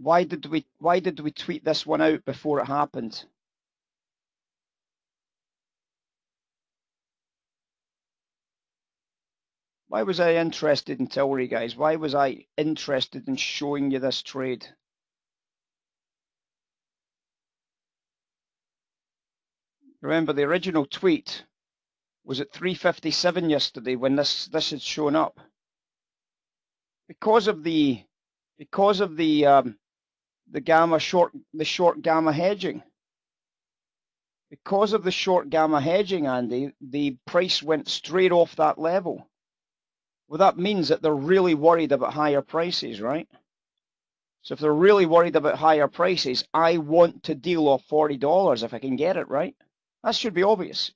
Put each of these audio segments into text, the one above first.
Why did we tweet this one out before it happened? Why was I interested in TILR, guys? Why was I interested in showing you this trade? Remember, the original tweet was at 357 yesterday when this had shown up. Because of the short gamma hedging. Because of the short gamma hedging, Andy, the price went straight off that level. Well, that means that they're really worried about higher prices, right? So if they're really worried about higher prices, I want to deal off $40 if I can get it, right? That should be obvious.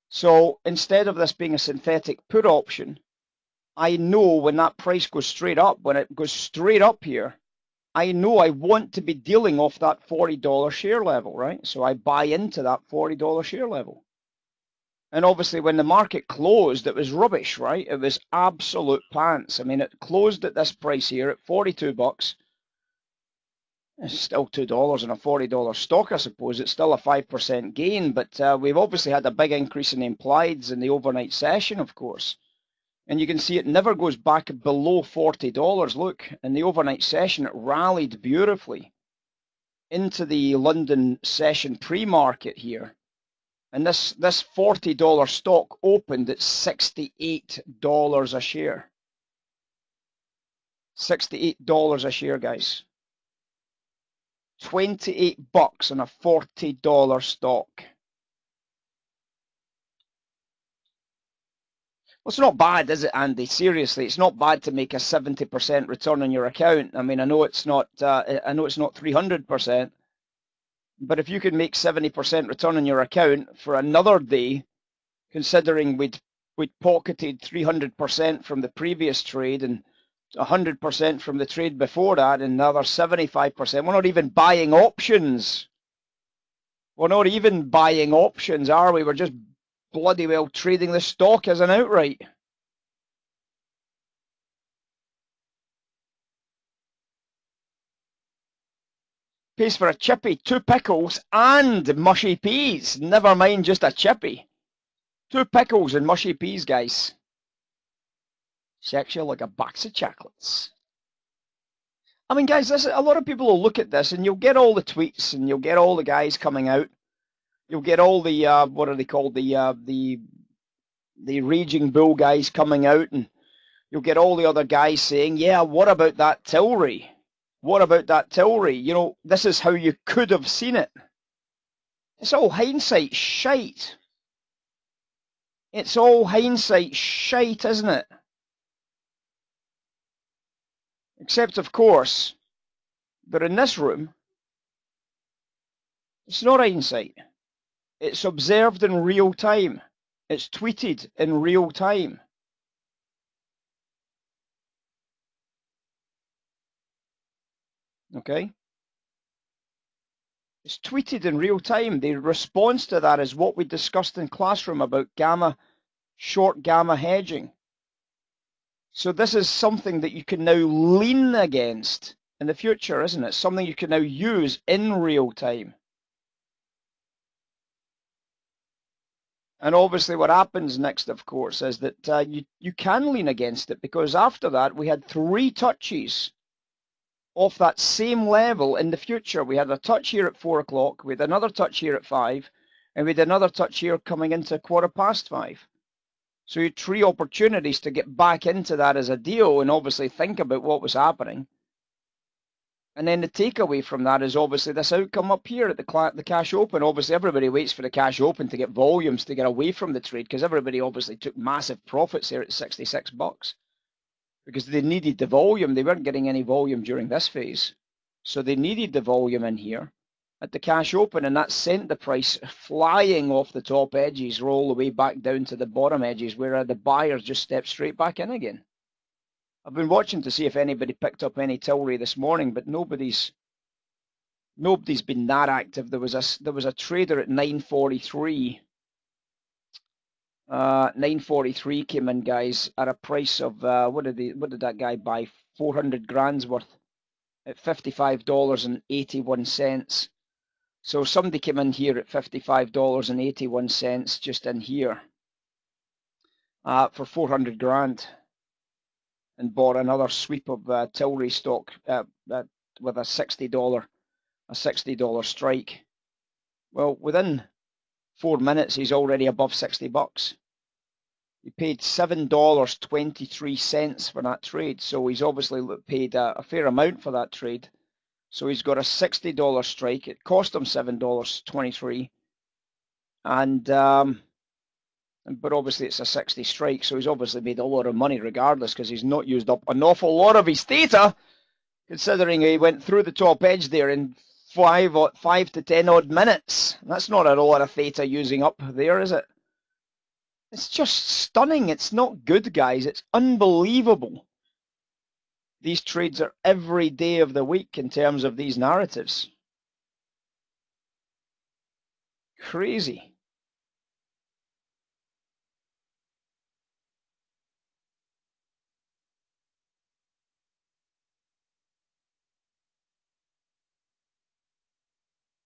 So instead of this being a synthetic put option, I know when that price goes straight up, when it goes straight up here, I know I want to be dealing off that $40 share level, right? So I buy into that $40 share level. And obviously when the market closed, it was rubbish, right? It was absolute pants. I mean, it closed at this price here at 42 bucks. It's still $2 on a $40 stock, I suppose. It's still a 5% gain, but we've obviously had a big increase in the implieds in the overnight session, of course. And you can see it never goes back below $40. Look, in the overnight session, it rallied beautifully into the London session pre-market here. And this $40 stock opened at $68 a share. $68 a share, guys. 28 bucks on a $40 stock. Well, it's not bad, is it, Andy? Seriously, it's not bad to make a 70% return on your account. I mean, I know it's not 300%, but if you can make 70% return on your account for another day, considering we'd pocketed 300% from the previous trade and 100% from the trade before that, and another 75%. We're not even buying options. We're not even buying options, are we? We're just bloody well trading the stock as an outright. Pays for a chippy, 2 pickles and mushy peas. Never mind just a chippy. 2 pickles and mushy peas, guys. Sexual like a box of chocolates. I mean, guys, a lot of people will look at this and you'll get all the tweets and you'll get all the guys coming out. You'll get all the, what are they called? The raging bull guys coming out, and you'll get all the other guys saying, yeah, what about that TILR? What about that TILR? You know, this is how you could have seen it. It's all hindsight shite. It's all hindsight shite, isn't it? Except, of course, that in this room, it's not hindsight. It's observed in real time. It's tweeted in real time. Okay? It's tweeted in real time. The response to that is what we discussed in classroom about short gamma hedging. So this is something that you can now lean against in the future, isn't it? Something you can now use in real time. And obviously what happens next, of course, is that you can lean against it, because after that we had 3 touches off that same level in the future. We had a touch here at 4 o'clock, we had another touch here at 5, and we had another touch here coming into 5:15. So you had 3 opportunities to get back into that as a deal and obviously think about what was happening. And then the takeaway from that is obviously this outcome up here at the cash open. Obviously everybody waits for the cash open to get volumes to get away from the trade, because everybody obviously took massive profits here at 66 bucks. Because they needed the volume. They weren't getting any volume during this phase. So they needed the volume in here at the cash open, and that sent the price flying off the top edges, all the way back down to the bottom edges, where the buyers just stepped straight back in again. I've been watching to see if anybody picked up any TILR this morning, but nobody's been that active. There was a trader at 943. 943 came in, guys, at a price of what did that guy buy? 400 grand's worth. at $55.81. So somebody came in here at $55.81 just in here for 400 grand and bought another sweep of TILR stock with a $60 strike. Well, within 4 minutes, he's already above $60. He paid $7.23 for that trade, so he's obviously paid a fair amount for that trade. So he's got a $60 strike. It cost him $7.23, and but obviously it's a 60 strike, so he's obviously made a lot of money regardless, because he's not used up an awful lot of his theta, considering he went through the top edge there in 5 to 10 odd minutes. That's not a lot of theta using up there, is it? It's just stunning. It's not good, guys. It's unbelievable. These trades are every day of the week in terms of these narratives. Crazy.